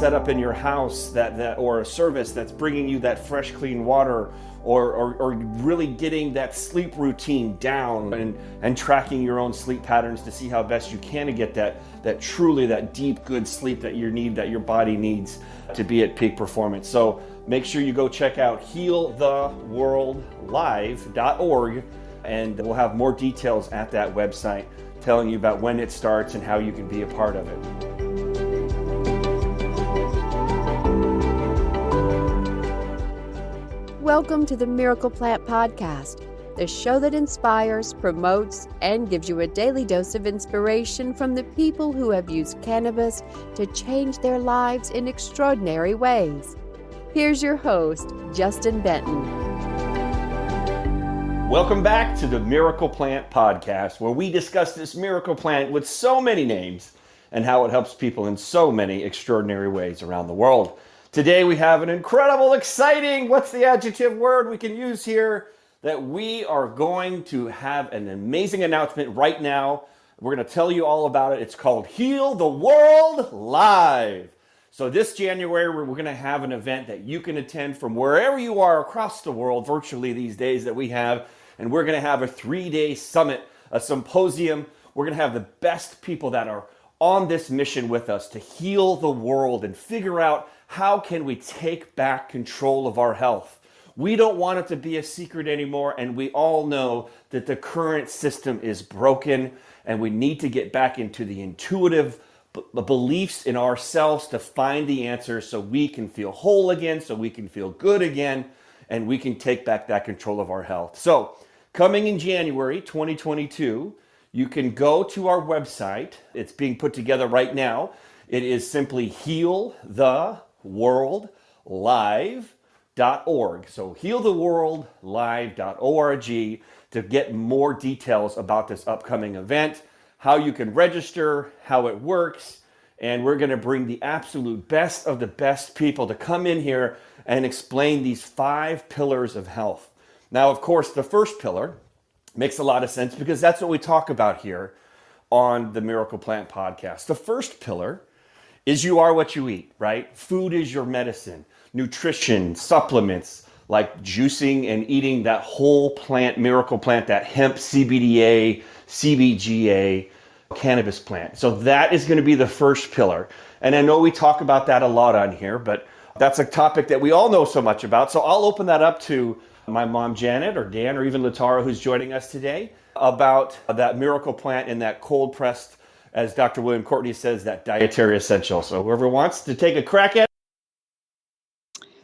set up in your house that or a service that's bringing you that fresh, clean water, or really getting that sleep routine down and tracking your own sleep patterns to see how best you can to get that truly that deep, good sleep that your body needs to be at peak performance. So make sure you go check out heal-the-world-live-hemp, and we'll have more details at that website telling you about when it starts and how you can be a part of it. Welcome to the Miracle Plant Podcast, the show that inspires, promotes, and gives you a daily dose of inspiration from the people who have used cannabis to change their lives in extraordinary ways. Here's your host, Justin Benton. Welcome back to the Miracle Plant Podcast, where we discuss this miracle plant with so many names and how it helps people in so many extraordinary ways around the world. Today we have an incredible, exciting, what's the adjective word we can use here, that we are going to have an amazing announcement right now. We're going to tell you all about it. It's called Heal the World Live. So this January, we're going to have an event that you can attend from wherever you are across the world, virtually these days that we have. And we're going to have a 3-day summit, a symposium. We're going to have the best people that are on this mission with us to heal the world and figure out how can we take back control of our health. We don't want it to be a secret anymore, and we all know that the current system is broken, and we need to get back into the intuitive beliefs in ourselves to find the answers so we can feel whole again, so we can feel good again, and we can take back that control of our health. So coming in January 2022, you can go to our website. It's being put together right now. It is simply heal-the-world-live.org. So heal-the-world-live.org to get more details about this upcoming event, how you can register, how it works, and we're going to bring the absolute best of the best people to come in here and explain these 5 pillars of health. Now, of course, the first pillar makes a lot of sense because that's what we talk about here on the Miracle Plant Podcast. The first pillar is you are what you eat, right? Food is your medicine. Nutrition, supplements, like juicing and eating that whole plant, miracle plant, that hemp, CBDA, CBGA, cannabis plant. So that is going to be the first pillar. And I know we talk about that a lot on here, but that's a topic that we all know so much about. So I'll open that up to my mom, Janet, or Dan, or even Latara, who's joining us today, about that miracle plant and that cold pressed, as Dr. William Courtney says, that dietary essential. So whoever wants to take a crack at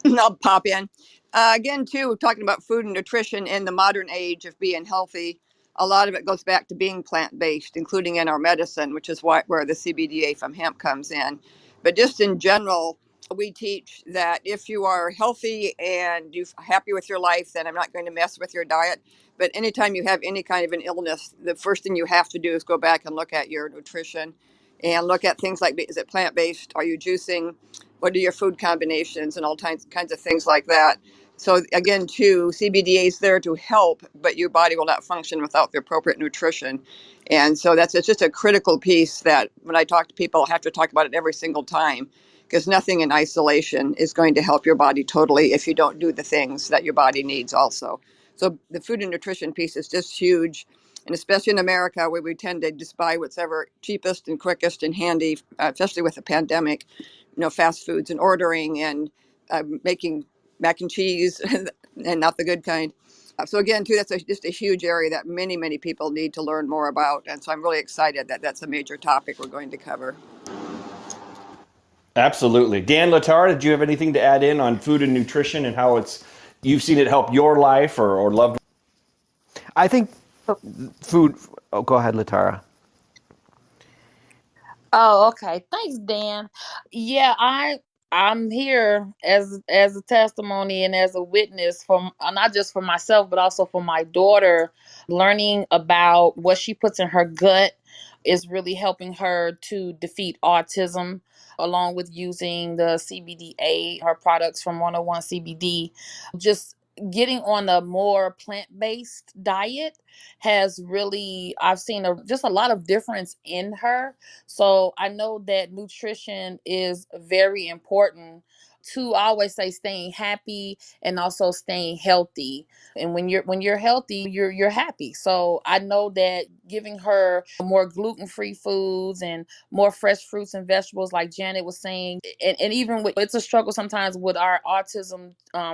it. I'll pop in. Again, too, talking about food and nutrition in the modern age of being healthy, a lot of it goes back to being plant-based, including in our medicine, which is where the CBDA from hemp comes in. But just in general, we teach that if you are healthy and you're happy with your life, then I'm not going to mess with your diet. But anytime you have any kind of an illness, the first thing you have to do is go back and look at your nutrition and look at things like, is it plant-based? Are you juicing? What are your food combinations and all kinds of things like that? So again, too, CBDA is there to help, but your body will not function without the appropriate nutrition. And so it's just a critical piece that when I talk to people, I have to talk about it every single time, because nothing in isolation is going to help your body totally if you don't do the things that your body needs also. So the food and nutrition piece is just huge. And especially in America, where we tend to just buy what's ever cheapest and quickest and handy, especially with the pandemic, fast foods and ordering and making mac and cheese and not the good kind. So again, too, that's just a huge area that many, many people need to learn more about. And so I'm really excited that that's a major topic we're going to cover. Absolutely. Dan, Latara, did you have anything to add in on food and nutrition and how you've seen it help your life or loved ones? I think food. Oh, go ahead, Latara. Oh, okay. Thanks, Dan. Yeah, I'm here as a testimony and as a witness for not just for myself, but also for my daughter. Learning about what she puts in her gut is really helping her to defeat autism, along with using the CBDA, her products from 101 CBD. Just getting on a more plant-based diet has really, I've seen just a lot of difference in her. So I know that nutrition is very important to, I always say, staying happy and also staying healthy. And when you're healthy, you're happy. So I know that giving her more gluten-free foods and more fresh fruits and vegetables, like Janet was saying, and even with, it's a struggle sometimes with our autism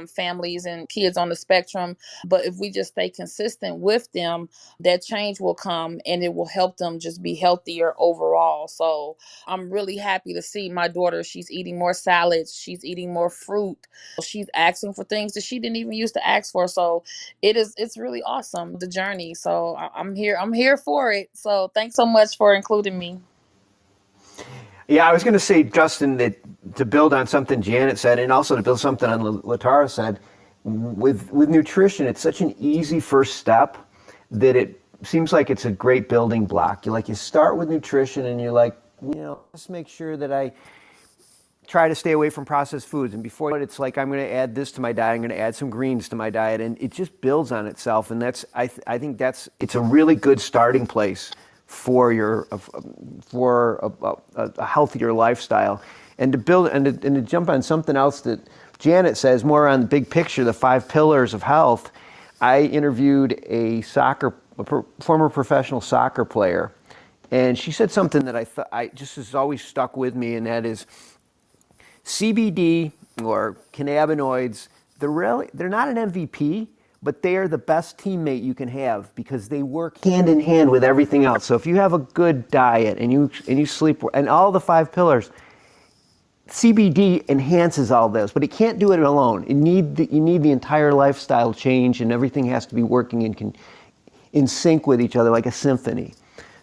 families and kids on the spectrum. But if we just stay consistent with them, that change will come and it will help them just be healthier overall. So I'm really happy to see my daughter. She's eating more salads. She's eating more fruit. She's asking for things that she didn't even used to ask for. So it's really awesome, the journey. So I'm here for it. So thanks so much for including me. Yeah, I was going to say, Justin, that to build on something Janet said, and also to build something on Latara said, with nutrition, it's such an easy first step that it seems like it's a great building block. You start with nutrition, and you're like, just make sure that I try to stay away from processed foods. And before it's like, I'm going to add this to my diet. I'm going to add some greens to my diet, and it just builds on itself. And that's I think it's a really good starting place for a healthier lifestyle. And to build and to jump on something else that Janet says, more on the big picture, the 5 pillars of health. I interviewed a former professional soccer player, and she said something that I just has always stuck with me, and that is CBD or cannabinoids. They're not an MVP, but they are the best teammate you can have because they work hand in hand with everything else. So if you have a good diet and you sleep and all the 5 pillars, CBD enhances all this, but it can't do it alone. You need the entire lifestyle change, and everything has to be working in sync with each other like a symphony.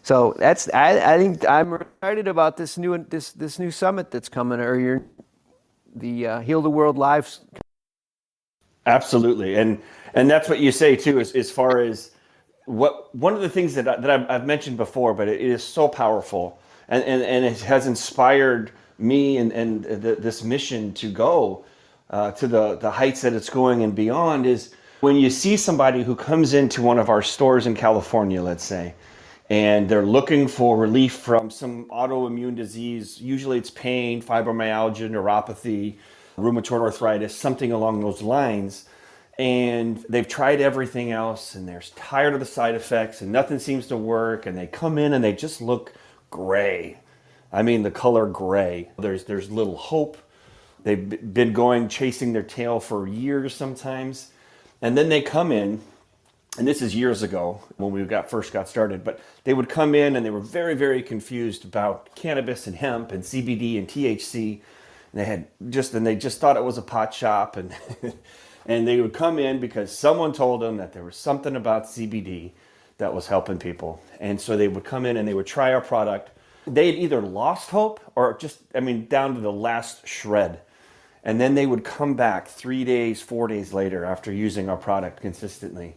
So I think I'm excited about this new summit that's coming, or the Heal the World Live. Absolutely, and that's what you say too, as far as one of the things that I've mentioned before, but it is so powerful, and it has inspired me and this mission to go to the heights that it's going and beyond, is when you see somebody who comes into one of our stores in California, let's say, and they're looking for relief from some autoimmune disease. Usually it's pain, fibromyalgia, neuropathy, rheumatoid arthritis, something along those lines. And they've tried everything else, and they're tired of the side effects, and nothing seems to work. And they come in and they just look gray. I mean, the color gray. There's little hope. They've been chasing their tail for years sometimes. And then they come in, and this is years ago when we first got started, but they would come in and they were very, very confused about cannabis and hemp and CBD and THC. And they just thought it was a pot shop, and and they would come in because someone told them that there was something about CBD that was helping people. And so they would come in and they would try our product. They had either lost hope or down to the last shred. And then they would come back 3 days, 4 days later after using our product consistently.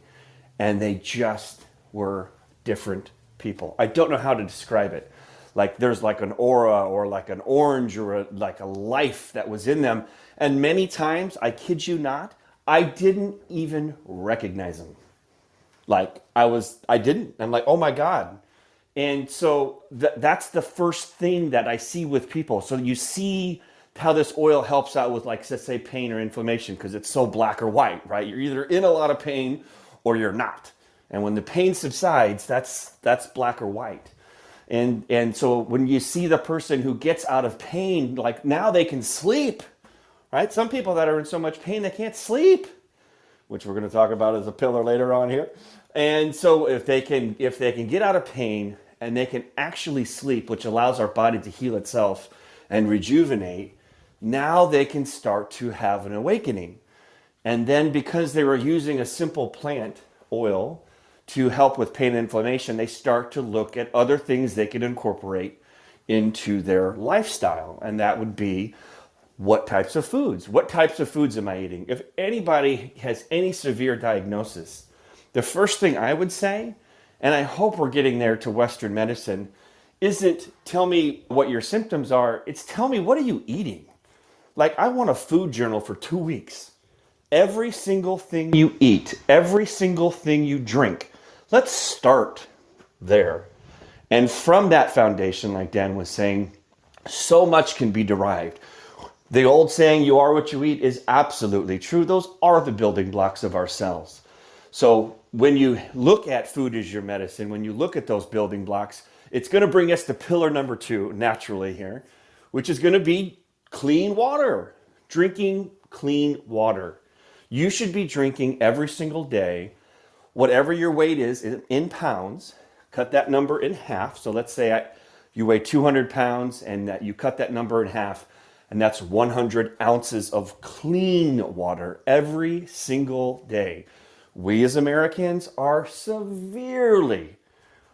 And they just were different people. I don't know how to describe it. Like there's like an aura or like an orange or like a life that was in them. And many times, I kid you not, I didn't even recognize them. I didn't. I'm like, oh my God. And so that's the first thing that I see with people. So you see how this oil helps out with, like, let's say, pain or inflammation, because it's so black or white, right? You're either in a lot of pain or you're not. And when the pain subsides, that's black or white. And so when you see the person who gets out of pain, like now they can sleep, right? Some people that are in so much pain, they can't sleep, which we're going to talk about as a pillar later on here. And so if they can get out of pain and they can actually sleep, which allows our body to heal itself and rejuvenate, now they can start to have an awakening. And then because they were using a simple plant oil to help with pain and inflammation, they start to look at other things they can incorporate into their lifestyle. And that would be, what types of foods? What types of foods am I eating? If anybody has any severe diagnosis, the first thing I would say, and I hope we're getting there to Western medicine, isn't tell me what your symptoms are. It's tell me, what are you eating? Like, I want a food journal for 2 weeks. every single thing you eat, every single thing you drink. Let's start there. And from that foundation, like Dan was saying, so much can be derived. The old saying, you are what you eat, is absolutely true. Those are the building blocks of our cells. So when you look at food as your medicine, when you look at those building blocks, it's going to bring us to pillar number 2 naturally here, which is going to be clean water, drinking clean water. You should be drinking every single day, whatever your weight is in pounds, cut that number in half. So let's say you weigh 200 pounds and that you cut that number in half, and that's 100 ounces of clean water every single day. We as Americans are severely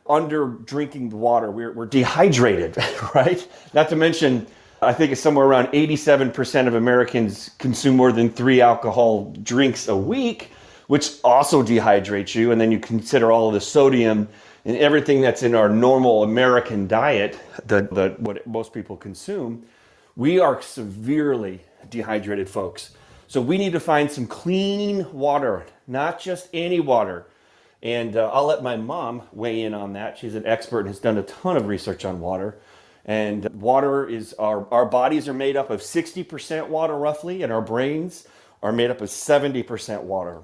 under drinking the water. We're dehydrated, right? Not to mention, I think it's somewhere around 87% of Americans consume more than 3 alcohol drinks a week, which also dehydrates you. And then you consider all of the sodium and everything that's in our normal American diet, what most people consume. We are severely dehydrated, folks. So we need to find some clean water, not just any water. And I'll let my mom weigh in on that. She's an expert and has done a ton of research on water. And water is, our bodies are made up of 60% water roughly, and our brains are made up of 70% water.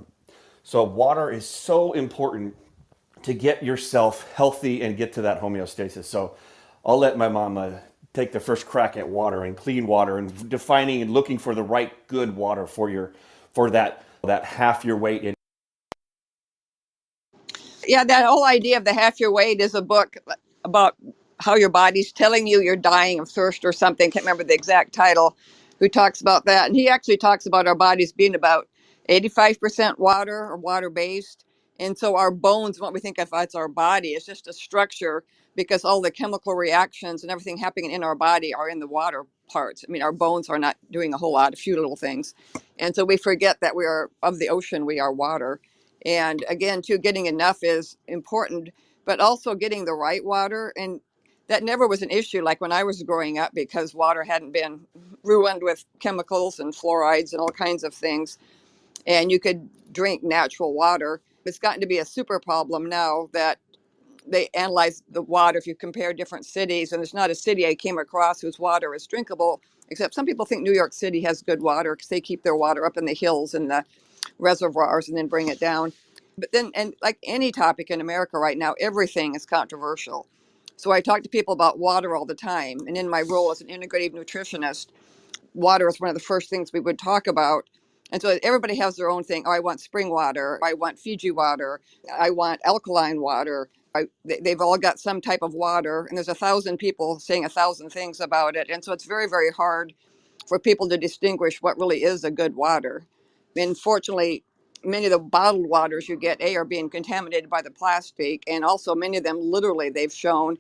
So water is so important to get yourself healthy and get to that homeostasis. So I'll let my mom take the first crack at water and clean water and defining and looking for the right good water for that half your weight in. Yeah, that whole idea of the half your weight is a book about how your body's telling you you're dying of thirst or something. Can't remember the exact title. Who talks about that? And he actually talks about our bodies being about 85% water or water based. And so our bones, what we think of as our body, is just a structure because all the chemical reactions and everything happening in our body are in the water parts. I mean, our bones are not doing a whole lot, a few little things. And so we forget that we are of the ocean, we are water. And again, too, getting enough is important, but also getting the right water. And that never was an issue like when I was growing up because water hadn't been ruined with chemicals and fluorides and all kinds of things. And you could drink natural water. It's gotten to be a super problem now that they analyze the water. If you compare different cities, and there's not a city I came across whose water is drinkable, except some people think New York City has good water because they keep their water up in the hills and the reservoirs and then bring it down. But then, and like any topic in America right now, everything is controversial. So I talk to people about water all the time. And in my role as an integrative nutritionist, water is one of the first things we would talk about. And so everybody has their own thing. Oh, I want spring water. I want Fiji water. I want alkaline water. They've all got some type of water. And there's 1,000 people saying 1,000 things about it. And so it's very, very hard for people to distinguish what really is a good water. And fortunately, many of the bottled waters you get, are being contaminated by the plastic. And also many of them, literally, they've shown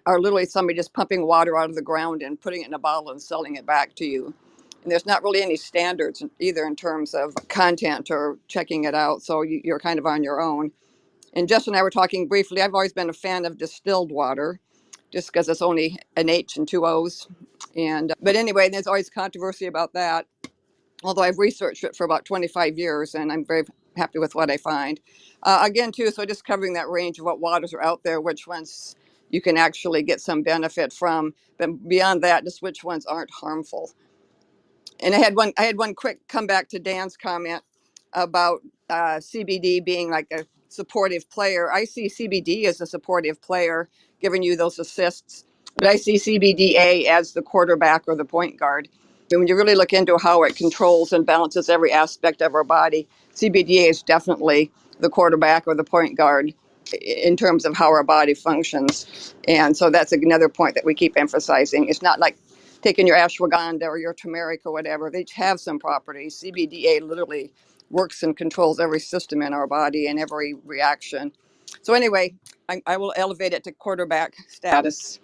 are literally somebody just pumping water out of the ground and putting it in a bottle and selling it back to you. And there's not really any standards either in terms of content or checking it out. So you're kind of on your own. And Jess and I were talking briefly. I've always been a fan of distilled water just because it's only an H and 2 O's. And but anyway, there's always controversy about that. Although I've researched it for about 25 years and I'm very happy with what I find. Again, too, so just covering that range of what waters are out there, which ones you can actually get some benefit from. But beyond that, just which ones aren't harmful. And I had one quick comeback to Dan's comment about CBD being like a supportive player. I see CBD as a supportive player, giving you those assists, but I see CBDA as the quarterback or the point guard. And when you really look into how it controls and balances every aspect of our body, CBDA is definitely the quarterback or the point guard in terms of how our body functions. And so that's another point that we keep emphasizing. It's not like taking your ashwagandha or your turmeric or whatever. They each have some properties. CBDA literally works and controls every system in our body and every reaction. So anyway, I will elevate it to quarterback status.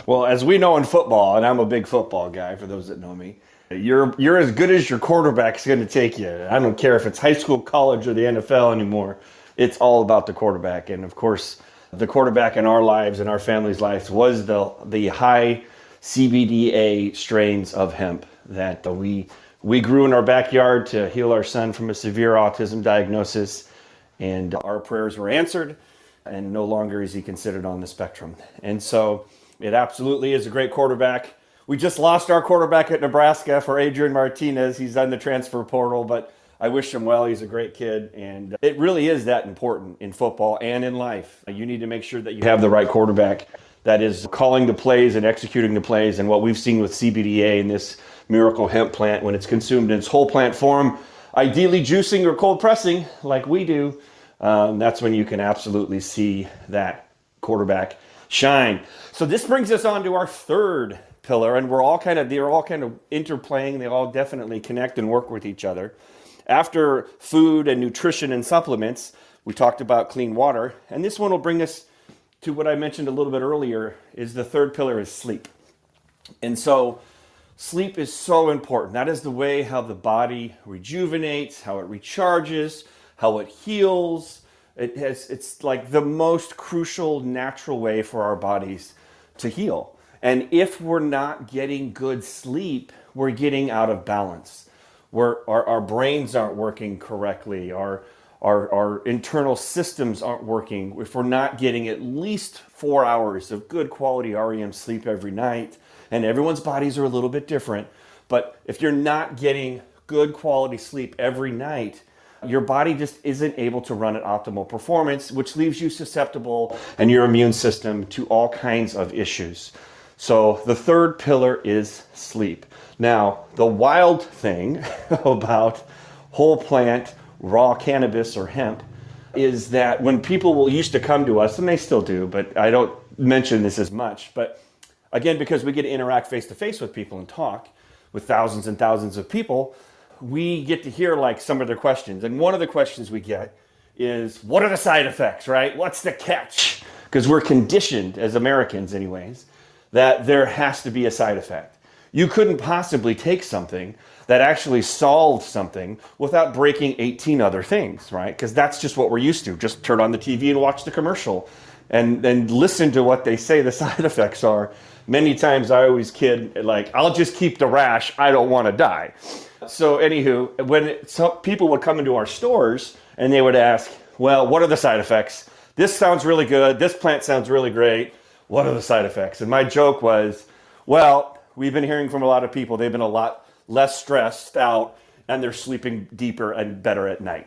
Well, as we know in football, and I'm a big football guy for those that know me, you're as good as your quarterback's going to take you. I don't care if it's high school, college, or the NFL anymore. It's all about the quarterback. And of course, the quarterback in our lives and our family's lives was the high CBDA strains of hemp that we we grew in our backyard to heal our son from a severe autism diagnosis, and our prayers were answered, and no longer is he considered on the spectrum. And so it absolutely is a great quarterback. We just lost our quarterback at Nebraska for Adrian Martinez. He's on the transfer portal, but I wish him well. He's a great kid, and it really is that important in football and in life. You need to make sure that you have the right quarterback that is calling the plays and executing the plays. And what we've seen with CBDA and this miracle hemp plant, when it's consumed in its whole plant form, ideally juicing or cold pressing like we do, that's when you can absolutely see that quarterback shine. So this brings us on to our third pillar, and they're all kind of interplaying. They all definitely connect and work with each other. After food and nutrition and supplements, we talked about clean water, and this one will bring us to what I mentioned a little bit earlier, is the third pillar is sleep. And so sleep is so important. That is the way how the body rejuvenates, how it recharges, how it heals. It's like the most crucial natural way for our bodies to heal. And if we're not getting good sleep, we're getting out of balance. Our brains aren't working correctly. Our internal systems aren't working. If we're not getting at least 4 hours of good quality REM sleep every night, and everyone's bodies are a little bit different, but if you're not getting good quality sleep every night, your body just isn't able to run at optimal performance, which leaves you susceptible and your immune system to all kinds of issues. So the third pillar is sleep. Now, the wild thing about whole plant raw cannabis or hemp is that when people used to come to us, and they still do, but I don't mention this as much, but again, because we get to interact face to face with people and talk with thousands and thousands of people, we get to hear like some of their questions. And one of the questions we get is, what are the side effects, right? What's the catch? Because we're conditioned as Americans anyways, that there has to be a side effect. You couldn't possibly take something that actually solved something without breaking 18 other things, right? Because that's just what we're used to. Just turn on the TV and watch the commercial and then listen to what they say the side effects are. Many times I always kid, like, I'll just keep the rash, I don't want to die. So anywho, when some people would come into our stores and they would ask, well, what are the side effects? This sounds really good. This plant sounds really great. What are the side effects? And my joke was, well, we've been hearing from a lot of people, they've been a lot less stressed out and they're sleeping deeper and better at night.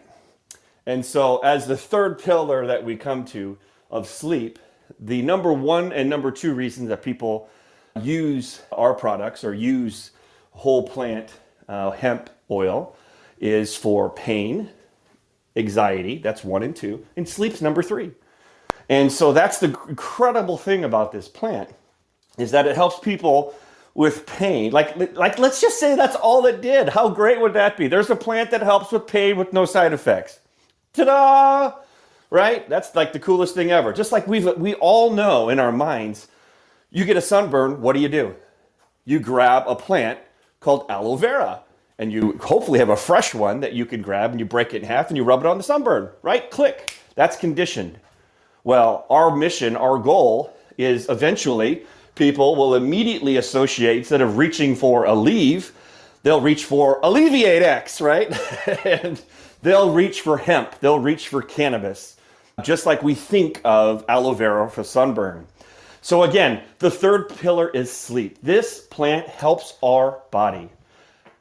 And so as the third pillar that we come to of sleep, the number one and number two reasons that people use our products or use whole plant hemp oil is for pain, anxiety, that's 1 and 2, and sleep's number 3. And so that's the incredible thing about this plant, is that it helps people with pain. Like let's just say that's all it did. How great would that be? There's a plant that helps with pain with no side effects. Ta-da! Right? That's like the coolest thing ever. Just like we all know in our minds, you get a sunburn, what do? You grab a plant called aloe vera, and you hopefully have a fresh one that you can grab and you break it in half and you rub it on the sunburn, right? Click. That's conditioned. Well, our mission, our goal is eventually people will immediately associate, instead of reaching for Aleve, they'll reach for Alleviate X, right? And they'll reach for hemp, they'll reach for cannabis, just like we think of aloe vera for sunburn. So again, the third pillar is sleep. This plant helps our body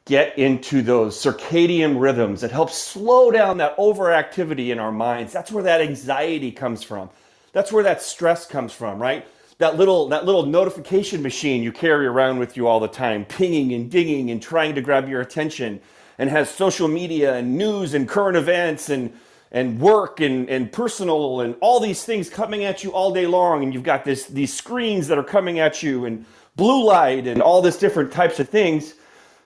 get into those circadian rhythms. It helps slow down that overactivity in our minds. That's where that anxiety comes from. That's where that stress comes from, right? That little notification machine you carry around with you all the time, pinging and dinging and trying to grab your attention, and has social media and news and current events and work and personal and all these things coming at you all day long. And you've got these screens that are coming at you and blue light and all this different types of things.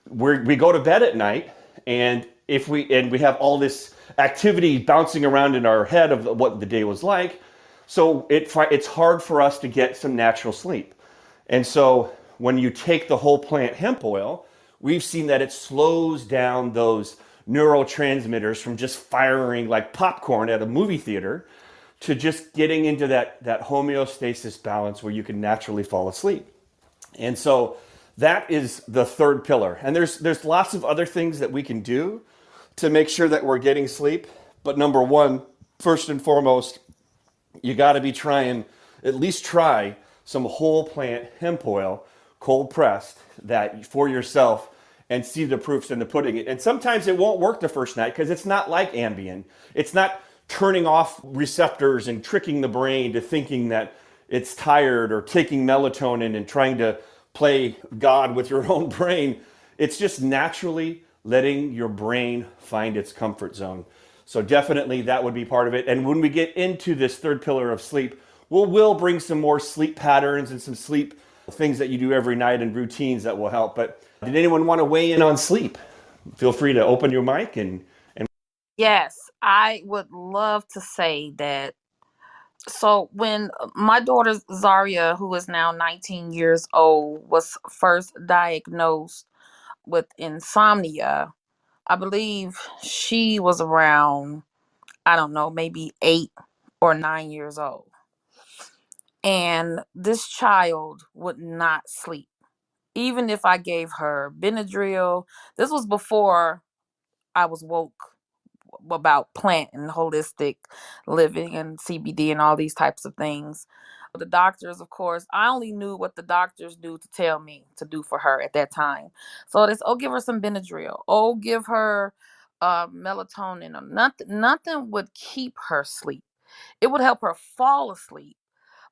We go to bed at night, and we have all this activity bouncing around in our head of what the day was like. So it's hard for us to get some natural sleep. And so when you take the whole plant hemp oil, we've seen that it slows down those neurotransmitters from just firing like popcorn at a movie theater to just getting into that homeostasis balance where you can naturally fall asleep. And so That is the third pillar. And there's lots of other things that we can do to make sure that we're getting sleep. But number one, first and foremost, you got to be trying, at least try some whole plant hemp oil, cold pressed, that for yourself, and see the proofs in the pudding. And sometimes it won't work the first night because it's not like Ambien. It's not turning off receptors and tricking the brain to thinking that it's tired, or taking melatonin and trying to play God with your own brain. It's just naturally letting your brain find its comfort zone. So definitely that would be part of it. And when we get into this third pillar of sleep, we'll bring some more sleep patterns and some sleep things that you do every night and routines that will help. But did anyone want to weigh in on sleep? Feel free to open your mic and Yes, I would love to say that. So when my daughter Zaria, who is now 19 years old, was first diagnosed with insomnia, I believe she was around, I don't know, maybe 8 or 9 years old. And this child would not sleep. Even if I gave her Benadryl, this was before I was woke about plant and holistic living and CBD and all these types of things. The doctors, of course, I only knew what the doctors knew to tell me to do for her at that time. So it's, oh, give her some Benadryl. Oh, give her melatonin. Or nothing would keep her asleep. It would help her fall asleep,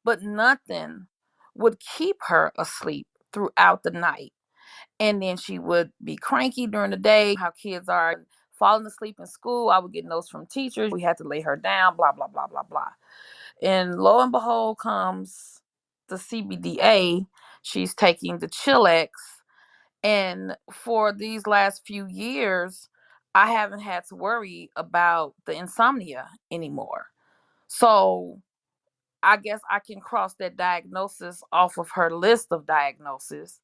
but nothing would keep her asleep throughout the night. And then she would be cranky during the day, how kids are falling asleep in school. I would get notes from teachers. We had to lay her down, blah, blah, blah, blah, blah. And lo and behold comes the CBDA. She's taking the Chillax. And for these last few years, I haven't had to worry about the insomnia anymore. So I guess I can cross that diagnosis off of her list of diagnoses.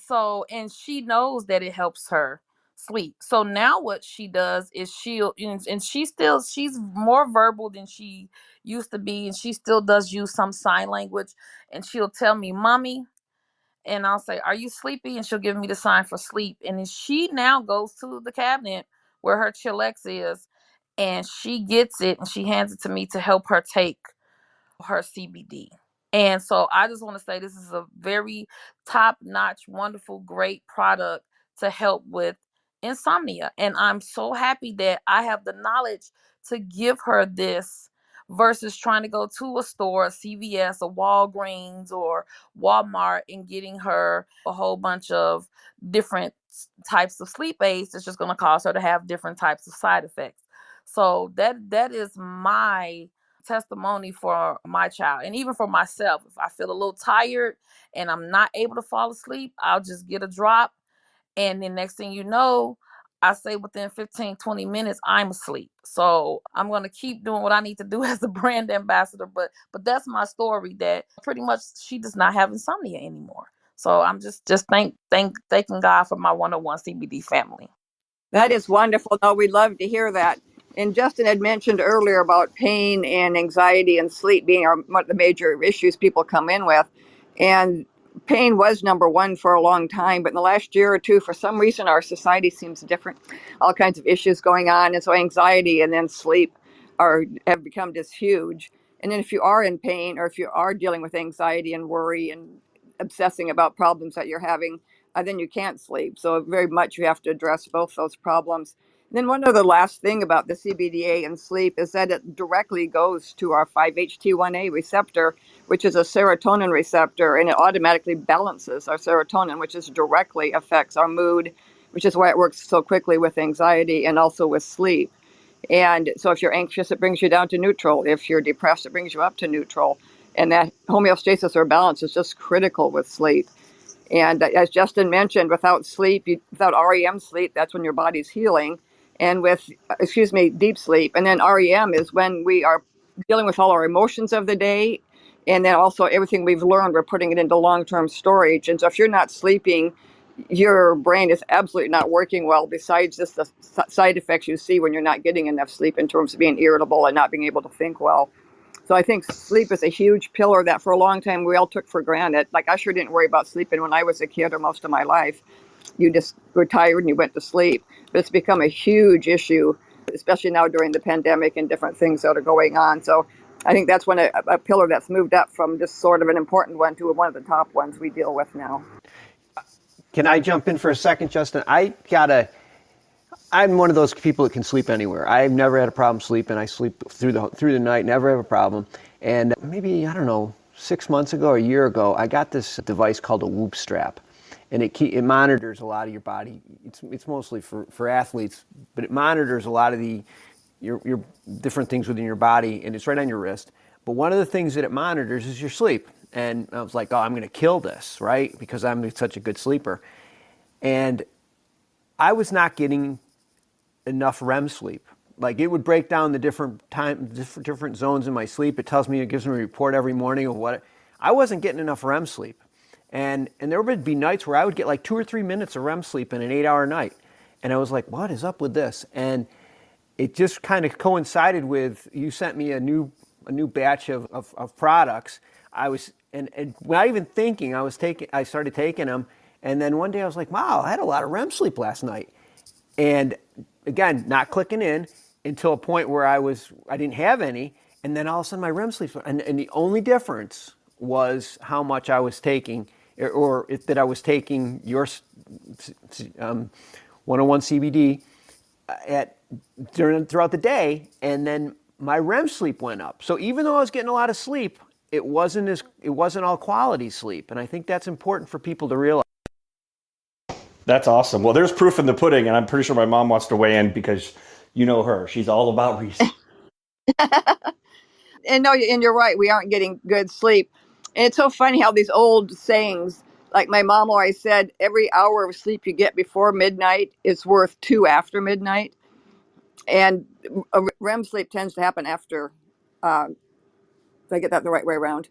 So, and she knows that it helps her sleep. So now what she does is and she's more verbal than she used to be, and she still does use some sign language, and she'll tell me, "Mommy," and I'll say, "Are you sleepy?" And she'll give me the sign for sleep. And then she now goes to the cabinet where her Chillax is, and she gets it and she hands it to me to help her take her CBD. And so I just want to say this is a very top notch, wonderful, great product to help with insomnia. And I'm so happy that I have the knowledge to give her this versus trying to go to a store, a CVS, a Walgreens, or Walmart and getting her a whole bunch of different types of sleep aids that's just going to cause her to have different types of side effects. So that is my testimony for my child, and even for myself. If I feel a little tired and I'm not able to fall asleep, I'll just get a drop, and then next thing you know, I say within 15-20 minutes I'm asleep. So I'm going to keep doing what I need to do as a brand ambassador, but that's my story, that pretty much she does not have insomnia anymore. So I'm just thanking God for my 101 CBD family. That is wonderful. No, we love to hear that. And Justin had mentioned earlier about pain and anxiety and sleep being one of the major issues people come in with. And pain was number one for a long time, but in the last year or two, for some reason, our society seems different. All kinds of issues going on. And so anxiety and then sleep have become just huge. And then if you are in pain, or if you are dealing with anxiety and worry and obsessing about problems that you're having, then you can't sleep. So very much you have to address both those problems. And then one other last thing about the CBDA and sleep is that it directly goes to our 5-HT1A receptor, which is a serotonin receptor, and it automatically balances our serotonin, which is directly affects our mood, which is why it works so quickly with anxiety and also with sleep. And so if you're anxious, it brings you down to neutral. If you're depressed, it brings you up to neutral. And that homeostasis or balance is just critical with sleep. And as Justin mentioned, without sleep, without REM sleep, that's when your body's healing. And with, deep sleep. And then REM is when we are dealing with all our emotions of the day. And then also everything we've learned, we're putting it into long-term storage. And so if you're not sleeping, your brain is absolutely not working well, besides just the side effects you see when you're not getting enough sleep in terms of being irritable and not being able to think well. So I think sleep is a huge pillar that for a long time we all took for granted. Like I sure didn't worry about sleeping when I was a kid or most of my life. You just were tired and you went to sleep. But it's become a huge issue, especially now during the pandemic and different things that are going on. So I think that's when a pillar that's moved up from just sort of an important one to one of the top ones we deal with now. Can I jump in for a second, Justin? I'm one of those people that can sleep anywhere. I've never had a problem sleeping. I sleep through the night, never have a problem. And maybe, I don't know, 6 months ago or a year ago, I got this device called a Whoop strap. And it monitors a lot of your body. It's mostly for athletes, but it monitors a lot of your different things within your body, and it's right on your wrist. But one of the things that it monitors is your sleep. And I was like, oh, I'm going to kill this, right? Because I'm such a good sleeper. And I was not getting enough REM sleep. Like it would break down the different zones in my sleep. It gives me a report every morning of what I wasn't getting enough REM sleep. And there would be nights where I would get like 2 or 3 minutes of REM sleep in an 8-hour night. And I was like, what is up with this? And it just kind of coincided with, you sent me a new batch of products. I was, and without even thinking, I started taking them. And then one day I was like, wow, I had a lot of REM sleep last night. And again, not clicking in until a point where I didn't have any. And then all of a sudden my REM sleep, and the only difference was how much I was taking, or that I was taking your 101 CBD throughout the day, and then my REM sleep went up. So even though I was getting a lot of sleep, it wasn't all quality sleep, and I think that's important for people to realize. That's awesome. Well, there's proof in the pudding, and I'm pretty sure my mom wants to weigh in because you know her. She's all about research. And no, and you're right. We aren't getting good sleep. And it's so funny how these old sayings, like my mom always said, every hour of sleep you get before midnight is worth 2 after midnight. And REM sleep tends to happen after. Did I get that the right way around?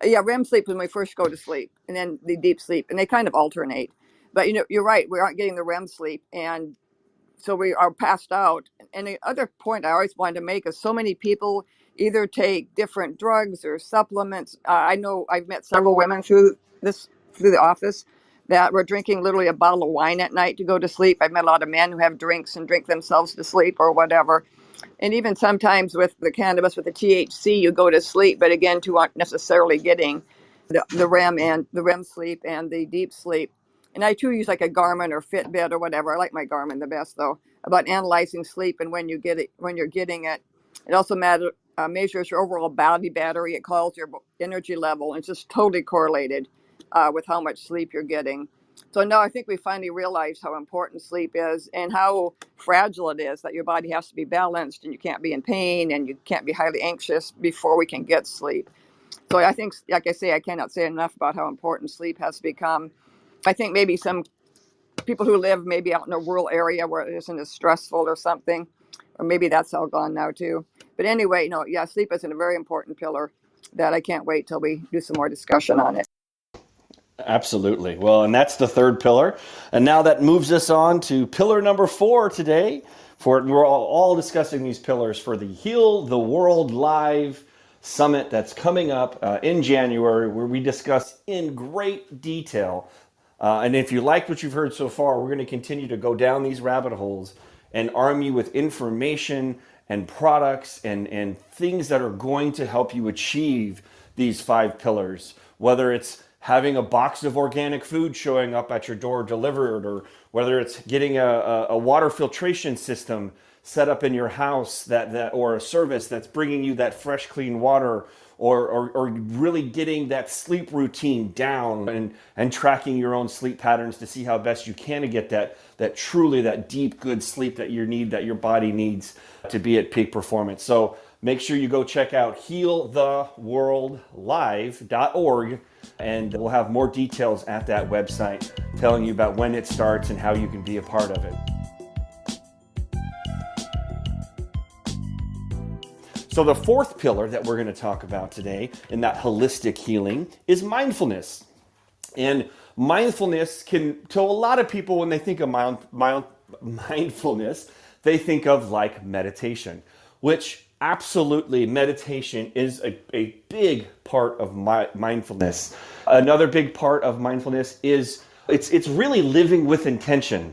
Yeah, REM sleep is when we first go to sleep, and then the deep sleep, and they kind of alternate. But you're right. We aren't getting the REM sleep, and so we are passed out. And the other point I always wanted to make is so many people either take different drugs or supplements. I know I've met several women through the office that were drinking literally a bottle of wine at night to go to sleep. I've met a lot of men who have drinks and drink themselves to sleep or whatever. And even sometimes with the cannabis, with the THC, you go to sleep, but again, you aren't necessarily getting the REM sleep and the deep sleep. And I too use like a Garmin or Fitbit or whatever. I like my Garmin the best though, about analyzing sleep and when you're getting it. It also measures your overall body battery. It calls your energy level. And it's just totally correlated with how much sleep you're getting. So now I think we finally realize how important sleep is and how fragile it is, that your body has to be balanced and you can't be in pain and you can't be highly anxious before we can get sleep. So I think, like I say, I cannot say enough about how important sleep has become. I think maybe some people who live maybe out in a rural area where it isn't as stressful or something, or maybe that's all gone now too. But anyway, sleep is a very important pillar that I can't wait till we do some more discussion on it. Absolutely. Well, and that's the third pillar. And now that moves us on to pillar number 4 today. We're all discussing these pillars for the Heal the World Live Summit that's coming up in January, where we discuss in great detail. And if you liked what you've heard so far, we're going to continue to go down these rabbit holes and arm you with information and products and things that are going to help you achieve these 5 pillars, whether it's having a box of organic food showing up at your door delivered, or whether it's getting a water filtration system set up in your house or a service that's bringing you that fresh, clean water, or really getting that sleep routine down and tracking your own sleep patterns to see how best you can to get that truly that deep, good sleep that your body needs to be at peak performance. So make sure you go check out heal-the-world-live.org, and we'll have more details at that website telling you about when it starts and how you can be a part of it. So the fourth pillar that we're going to talk about today in that holistic healing is mindfulness. And mindfulness can, to a lot of people, when they think of mindfulness, they think of like meditation, which Absolutely, meditation is a big part of mindfulness. Another big part of mindfulness is it's really living with intention,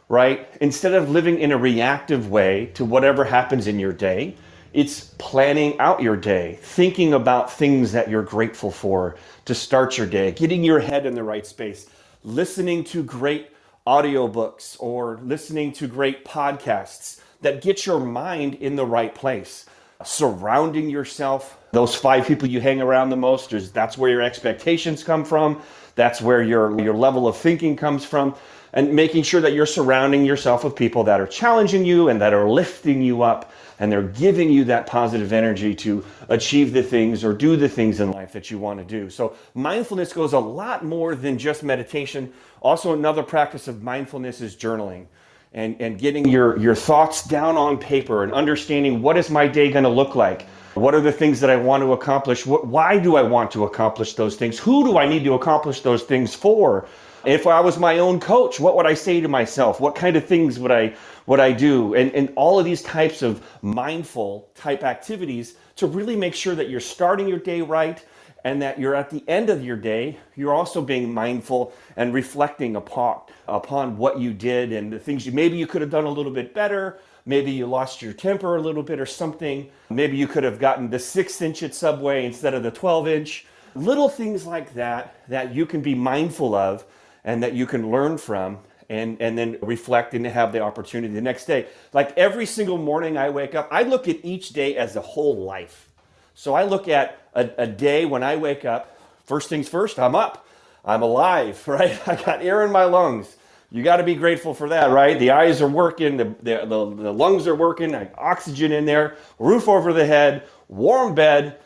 right? Instead of living in a reactive way to whatever happens in your day, it's planning out your day, thinking about things that you're grateful for to start your day, getting your head in the right space, listening to great audiobooks or listening to great podcasts that get your mind in the right place. Surrounding yourself, those 5 people you hang around the most, that's where your expectations come from. That's where your level of thinking comes from. And making sure that you're surrounding yourself with people that are challenging you and that are lifting you up, and they're giving you that positive energy to achieve the things or do the things in life that you want to do. So mindfulness goes a lot more than just meditation. Also, another practice of mindfulness is journaling. And getting your thoughts down on paper and understanding, what is my day going to look like? What are the things that I want to accomplish? Why do I want to accomplish those things? Who do I need to accomplish those things for? If I was my own coach, what would I say to myself? What kind of things would I do? And all of these types of mindful type activities to really make sure that you're starting your day right, and that you're at the end of your day, you're also being mindful and reflecting upon what you did and the things maybe you could have done a little bit better. Maybe you lost your temper a little bit or something. Maybe you could have gotten the 6-inch at Subway instead of the 12-inch. Little things like that you can be mindful of and that you can learn from, and then reflect and have the opportunity the next day. Like every single morning I wake up, I look at each day as a whole life. So I look at a day when I wake up, first things first, I'm up, I'm alive, right? I got air in my lungs. You got to be grateful for that, right? The eyes are working, the lungs are working, oxygen in there, roof over the head, warm bed,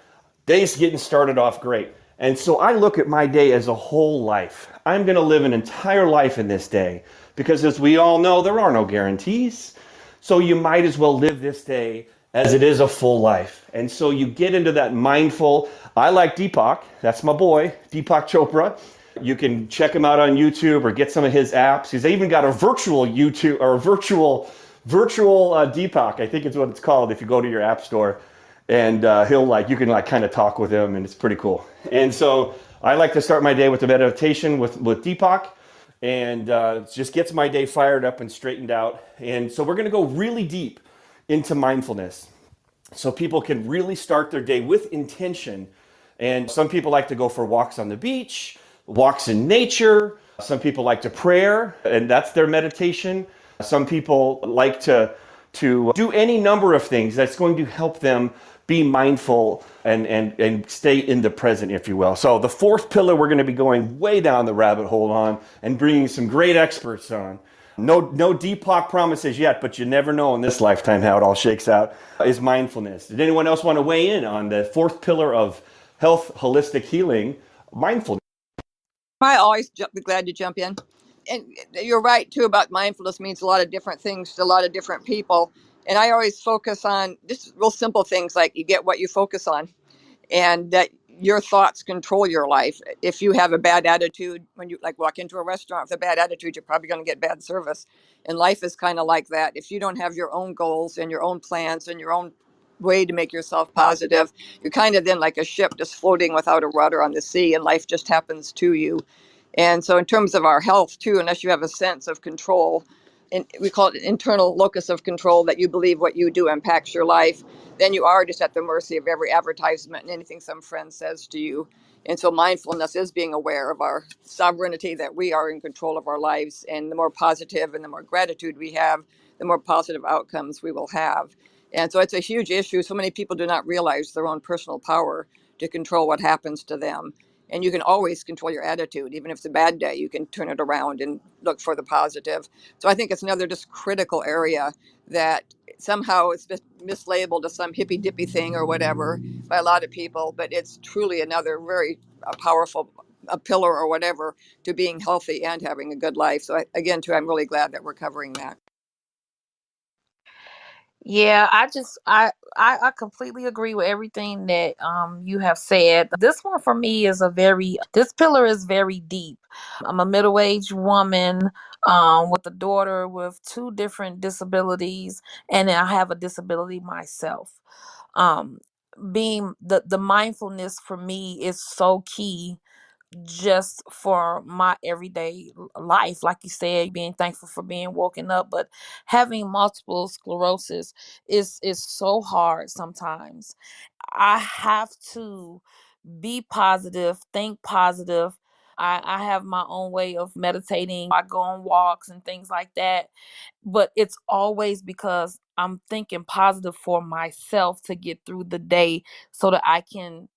day's getting started off great. And so I look at my day as a whole life. I'm going to live an entire life in this day because, as we all know, there are no guarantees. So you might as well live this day as it is a full life. And so you get into that mindful. I like Deepak. That's my boy, Deepak Chopra. You can check him out on YouTube or get some of his apps. He's even got a virtual YouTube or a virtual Deepak, I think is what it's called, if you go to your app store. And you can kind of talk with him, and it's pretty cool. And so I like to start my day with a meditation with Deepak, and it just gets my day fired up and straightened out. And so we're going to go really deep into mindfulness so people can really start their day with intention. And some people like to go for walks on the beach, walks in nature. Some people like to pray, and that's their meditation. Some people like to do any number of things that's going to help them be mindful and stay in the present, if you will. So the 4th pillar we're going to be going way down the rabbit hole on and bringing some great experts on. No Deepak promises yet, but you never know in this lifetime how it all shakes out, is mindfulness. Did anyone else want to weigh in on the 4th pillar of health, holistic healing, mindfulness? I always be glad to jump in. And you're right, too, about mindfulness means a lot of different things to a lot of different people. And I always focus on just real simple things like you get what you focus on, and that your thoughts control your life. If you have a bad attitude, when you walk into a restaurant with a bad attitude, you're probably going to get bad service. And life is kind of like that. If you don't have your own goals and your own plans and your own way to make yourself positive, you're kind of then like a ship just floating without a rudder on the sea, and life just happens to you. And so in terms of our health too, unless you have a sense of control, and we call it an internal locus of control, that you believe what you do impacts your life, then you are just at the mercy of every advertisement and anything some friend says to you. And so mindfulness is being aware of our sovereignty, that we are in control of our lives. And the more positive and the more gratitude we have, the more positive outcomes we will have. And so it's a huge issue. So many people do not realize their own personal power to control what happens to them. And you can always control your attitude. Even if it's a bad day, you can turn it around and look for the positive. So I think it's another just critical area that somehow it's just mislabeled as some hippy dippy thing or whatever by a lot of people, but it's truly another very powerful a pillar or whatever to being healthy and having a good life. So again, too, I'm really glad that we're covering that. Yeah, I completely agree with everything that you have said. This one for me is this pillar is very deep. I'm a middle-aged woman with a daughter with 2 different disabilities, and I have a disability myself. um being the mindfulness for me is so key just for my everyday life. Like you said, being thankful for being woken up, but having multiple sclerosis is so hard sometimes. I have to be positive, think positive. I have my own way of meditating. I go on walks and things like that. But it's always because I'm thinking positive for myself to get through the day so that I can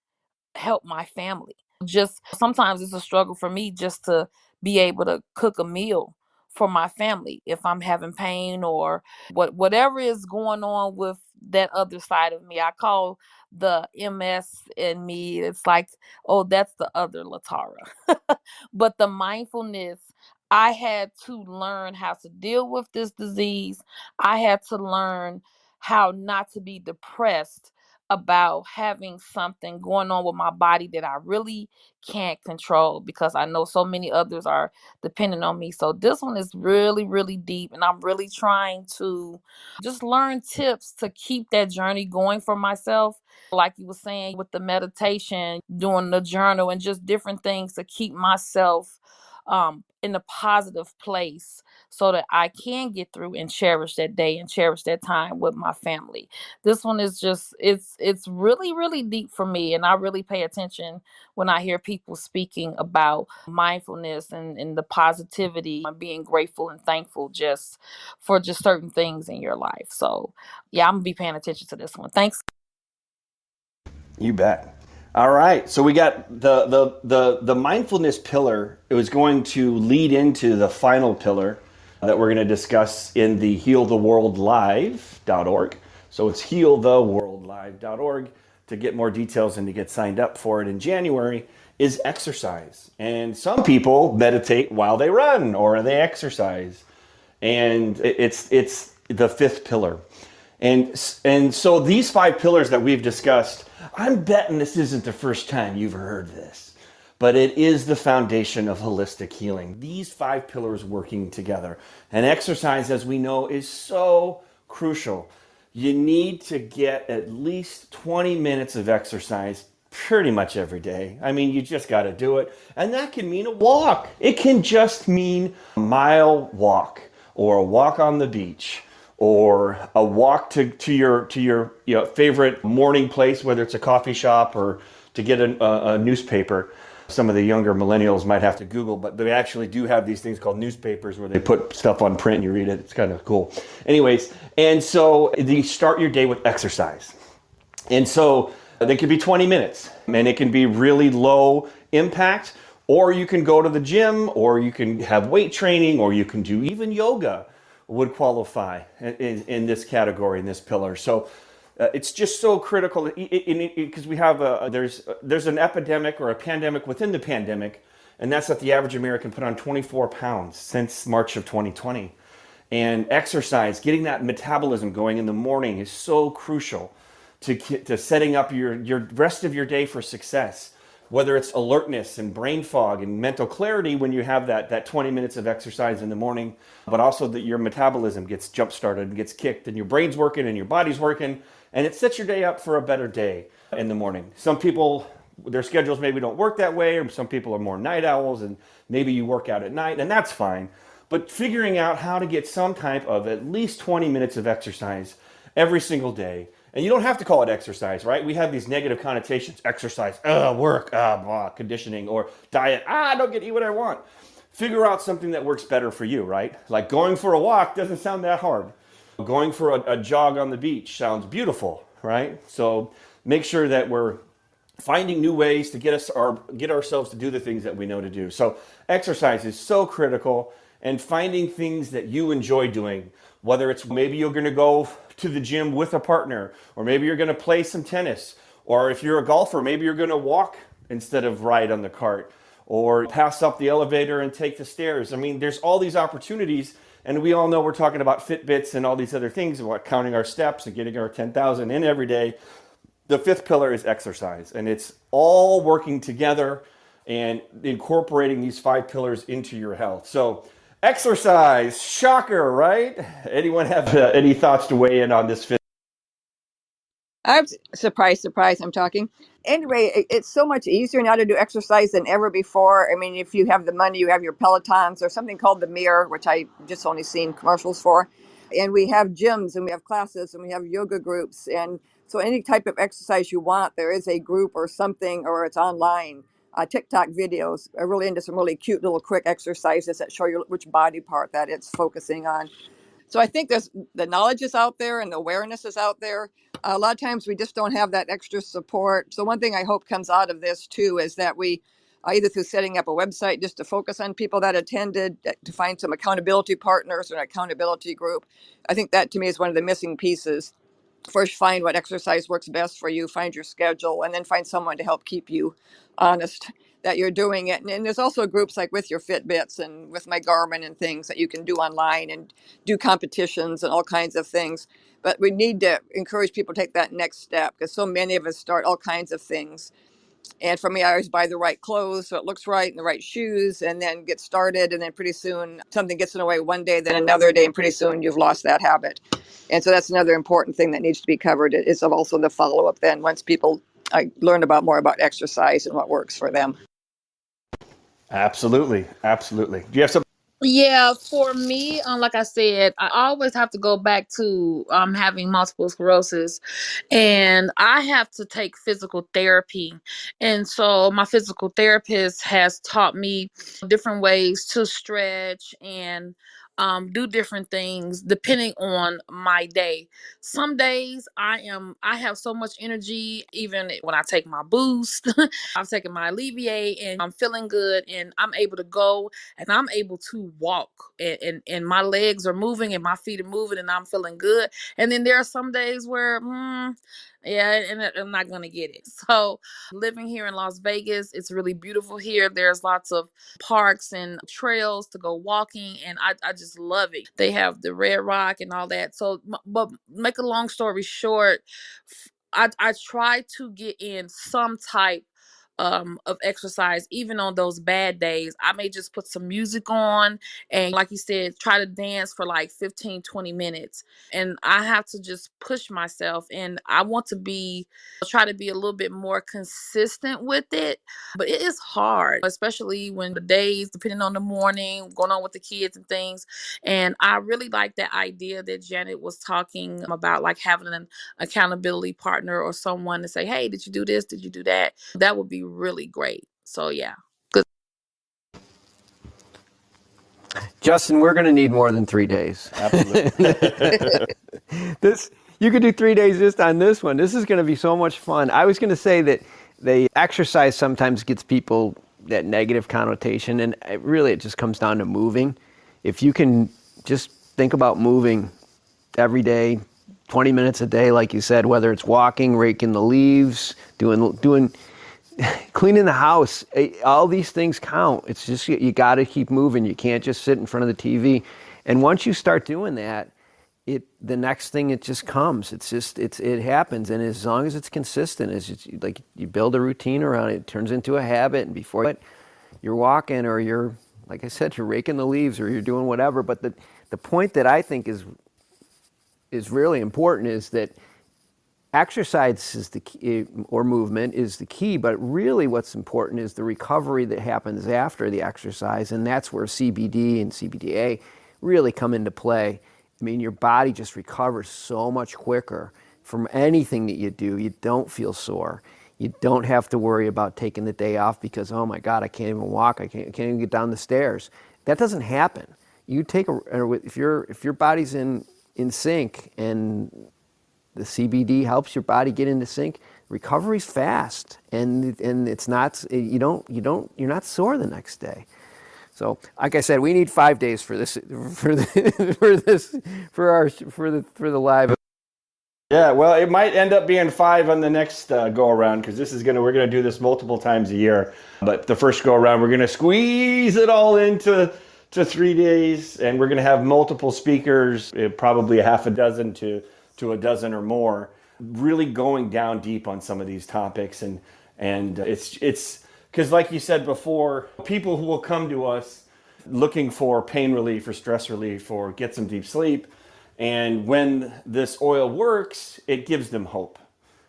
help my family. Just sometimes it's a struggle for me just to be able to cook a meal for my family if I'm having pain or whatever is going on with that other side of me. I call the MS in me, it's like, oh, that's the other Latara. But the mindfulness, I had to learn how to deal with this disease. I had to learn how not to be depressed about having something going on with my body that I really can't control, because I know so many others are depending on me. So this one is really, really deep, and I'm really trying to just learn tips to keep that journey going for myself. Like you were saying with the meditation, doing the journal, and just different things to keep myself in a positive place so that I can get through and cherish that day and cherish that time with my family. This one is just it's really, really deep for me, and I really pay attention when I hear people speaking about mindfulness and the positivity and being grateful and thankful just for just certain things in your life. So yeah, I'm gonna be paying attention to this one. Thanks. You bet. All right, so we got the mindfulness pillar. It was going to lead into the final pillar that we're going to discuss in the heal-the-world-live.org. So it's heal-the-world-live.org to get more details and to get signed up for it in January, is exercise. And some people meditate while they run or they exercise. And it's the fifth pillar. And so these 5 pillars that we've discussed, I'm betting this isn't the first time you've heard this, but it is the foundation of holistic healing. These 5 pillars working together. And exercise, as we know, is so crucial. You need to get at least 20 minutes of exercise pretty much every day. I mean, you just got to do it. And that can mean a walk. It can just mean a mile walk or a walk on the beach, or a walk to your favorite morning place, whether it's a coffee shop or to get a newspaper. Some of the younger millennials might have to Google, but they actually do have these things called newspapers where they put stuff on print and you read it. It's kind of cool. Anyways, and so you start your day with exercise. And so they could be 20 minutes, and it can be really low impact, or you can go to the gym, or you can have weight training, or you can do even yoga would qualify in this category, in this pillar. So it's just so critical because we have there's an epidemic or a pandemic within the pandemic, and that's that the average American put on 24 pounds since March of 2020. And exercise, getting that metabolism going in the morning, is so crucial to setting up your rest of your day for success. Whether it's alertness and brain fog and mental clarity when you have that 20 minutes of exercise in the morning, but also that your metabolism gets jump started and gets kicked and your brain's working and your body's working, and it sets your day up for a better day in the morning. Some people, their schedules maybe don't work that way, or some people are more night owls and maybe you work out at night, and that's fine. But figuring out how to get some type of at least 20 minutes of exercise every single day. And you don't have to call it exercise, right? We have these negative connotations: exercise, work, blah, conditioning, or diet. I don't get to eat what I want. Figure out something that works better for you, right? Like going for a walk doesn't sound that hard. Going for a jog on the beach sounds beautiful, right? So make sure that we're finding new ways to get ourselves to do the things that we know to do. So exercise is so critical, and finding things that you enjoy doing, whether it's maybe you're going to go to the gym with a partner, or maybe you're going to play some tennis, or if you're a golfer, maybe you're going to walk instead of ride on the cart, or pass up the elevator and take the stairs. I mean, there's all these opportunities, and we all know we're talking about Fitbits and all these other things about counting our steps and getting our 10,000 in every day. The 5th pillar is exercise, and it's all working together and incorporating these 5 pillars into your health. So exercise, shocker, right? Anyone have any thoughts to weigh in on this? I'm surprised, I'm talking. Anyway, it's so much easier now to do exercise than ever before. I mean, if you have the money, you have your Pelotons or something called the Mirror, which I just only seen commercials for. And we have gyms and we have classes and we have yoga groups. And so any type of exercise you want, there is a group or something, or it's online. TikTok videos are really into some really cute little quick exercises that show you which body part that it's focusing on. So I think there's the knowledge is out there and the awareness is out there. A lot of times we just don't have that extra support. So one thing I hope comes out of this too is that we either through setting up a website just to focus on people that attended, to find some accountability partners or an accountability group. I think that to me is one of the missing pieces. First, find what exercise works best for you, find your schedule, and then find someone to help keep you honest that you're doing it. And there's also groups like with your Fitbits and with my Garmin and things that you can do online and do competitions and all kinds of things. But we need to encourage people to take that next step because so many of us start all kinds of things. And for me, I always buy the right clothes so it looks right and the right shoes and then get started. And then pretty soon something gets in the way one day, then another day, and pretty soon you've lost that habit. And so that's another important thing that needs to be covered is also the follow up then once people learn about more about exercise and what works for them. Absolutely. Absolutely. Do you have some? Yeah, for me, like I said, I always have to go back to having multiple sclerosis, and I have to take physical therapy. And so my physical therapist has taught me different ways to stretch and do different things depending on my day. Some days I have so much energy, even when I take my boost. I've taken my Alleviate, and I'm feeling good, and I'm able to go and I'm able to walk and my legs are moving and my feet are moving and I'm feeling good. And then there are some days where, yeah, and I'm not going to get it. So living here in Las Vegas, it's really beautiful here. There's lots of parks and trails to go walking and I just love it. They have the Red Rock and all that. So, but make a long story short, I try to get in some type of exercise even on those bad days. I may just put some music on and like you said, try to dance for like 15-20 minutes, and I have to just push myself, and I want to try to be a little bit more consistent with it, but it is hard, especially when the days depending on the morning going on with the kids and things. And I really like that idea that Janet was talking about, like having an accountability partner or someone to say, hey, did you do this, did you do that? That would be really great. So yeah. Good. Justin, we're going to need more than 3 days. Absolutely. You could do 3 days just on this one. This is going to be so much fun. I was going to say that the exercise sometimes gets people that negative connotation, and it just comes down to moving. If you can just think about moving every day, 20 minutes a day, like you said, whether it's walking, raking the leaves, doing cleaning the house, all these things count. It's just, you got to keep moving. You can't just sit in front of the TV. And once you start doing that, the next thing, it just comes. It happens. And as long as it's consistent, like you build a routine around it, it turns into a habit. And before you're walking, or you're, like I said, you're raking the leaves, or you're doing whatever. But the point that I think is really important is that exercise is the key, or movement is the key, but really what's important is the recovery that happens after the exercise, and that's where CBD and CBDA really come into play. I mean, your body just recovers so much quicker from anything that you do. You don't feel sore. You don't have to worry about taking the day off because, oh my God, I can't even walk. I can't even get down the stairs. That doesn't happen. You take if your body's in sync and the CBD helps your body get into sync, recovery's fast, and it's not, you're not sore the next day. So, like I said, we need 5 days for this, for the live. Yeah, well, it might end up being 5 on the next go around, because we're gonna do this multiple times a year. But the first go around, we're gonna squeeze it all into 3 days, and we're gonna have multiple speakers, probably a half a dozen to a dozen or more, really going down deep on some of these topics. And it's because, like you said before, people who will come to us looking for pain relief or stress relief or get some deep sleep, and when this oil works, it gives them hope.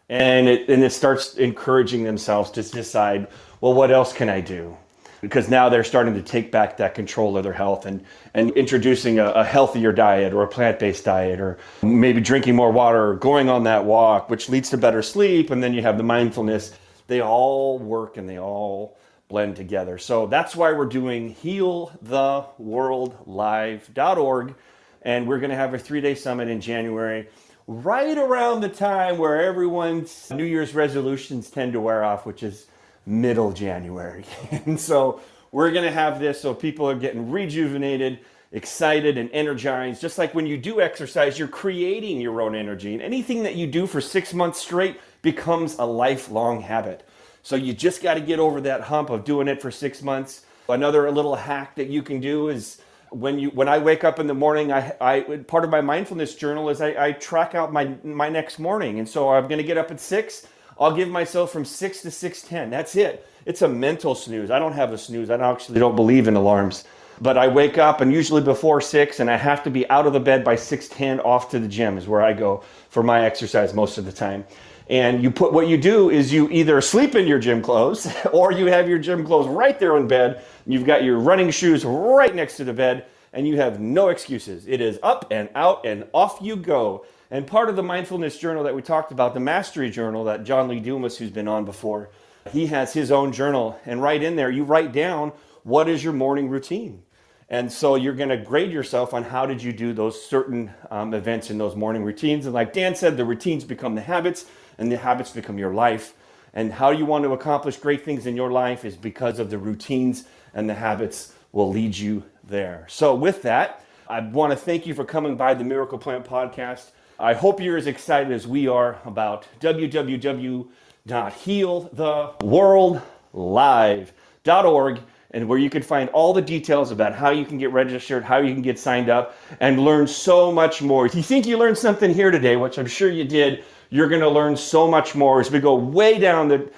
And it starts encouraging themselves to decide, well, what else can I do? Because now they're starting to take back that control of their health and introducing a healthier diet or a plant-based diet, or maybe drinking more water or going on that walk, which leads to better sleep. And then you have the mindfulness. They all work and they all blend together. So that's why we're doing heal-the-world-live.org. And we're going to have a 3-day summit in January, right around the time where everyone's New Year's resolutions tend to wear off, which is middle January. And so we're going to have this so people are getting rejuvenated, excited, and energized. Just like when you do exercise, you're creating your own energy. And anything that you do for 6 months straight becomes a lifelong habit. So you just got to get over that hump of doing it for 6 months. Another little hack that you can do is when I wake up in the morning, I part of my mindfulness journal is I track out my next morning. And so I'm going to get up at 6. I'll give myself from 6 to 6:10. That's it. It's a mental snooze. I don't have a snooze. I actually don't believe in alarms. But I wake up, and usually before 6, and I have to be out of the bed by 6:10. Off to the gym is where I go for my exercise most of the time. And what you do is you either sleep in your gym clothes or you have your gym clothes right there in bed. You've got your running shoes right next to the bed and you have no excuses. It is up and out and off you go. And part of the mindfulness journal that we talked about, the mastery journal that John Lee Dumas, who's been on before, he has his own journal. And right in there, you write down what is your morning routine. And so you're going to grade yourself on how did you do those certain events in those morning routines. And like Dan said, the routines become the habits and the habits become your life. And how you want to accomplish great things in your life is because of the routines, and the habits will lead you there. So with that, I want to thank you for coming by the Miracle Plant Podcast. I hope you're as excited as we are about www.heal-the-world-live.org, and where you can find all the details about how you can get registered, how you can get signed up, and learn so much more. If you think you learned something here today, which I'm sure you did, you're going to learn so much more as we go way down the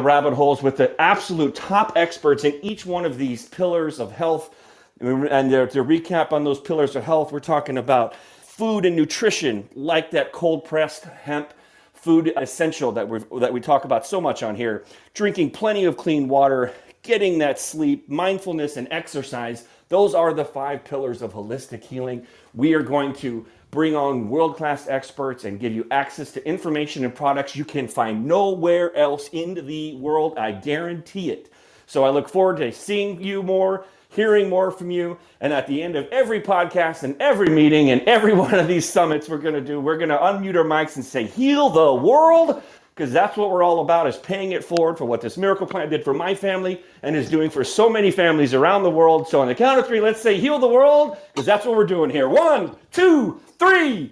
rabbit holes with the absolute top experts in each one of these pillars of health. And to recap on those pillars of health, we're talking about food and nutrition, like that cold-pressed hemp food essential that we talk about so much on here. Drinking plenty of clean water, getting that sleep, mindfulness, and exercise. Those are the 5 pillars of holistic healing. We are going to bring on world-class experts and give you access to information and products you can find nowhere else in the world. I guarantee it. So I look forward to seeing you more, hearing more from you. And at the end of every podcast and every meeting and every one of these summits we're going to unmute our mics and say, heal the world, because that's what we're all about, is paying it forward for what this miracle plant did for my family and is doing for so many families around the world. So on the count of 3, let's say heal the world, because that's what we're doing here. 1, 2, 3.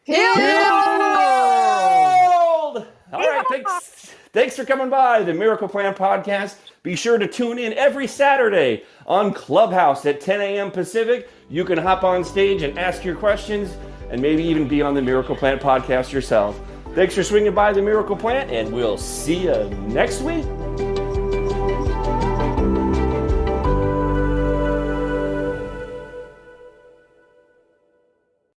Heal the world! All right, thanks for coming by the Miracle Plan Podcast. Be sure to tune in every Saturday on Clubhouse at 10 a.m. Pacific. You can hop on stage and ask your questions and maybe even be on the Miracle Plant Podcast yourself. Thanks for swinging by the Miracle Plant, and we'll see you next week.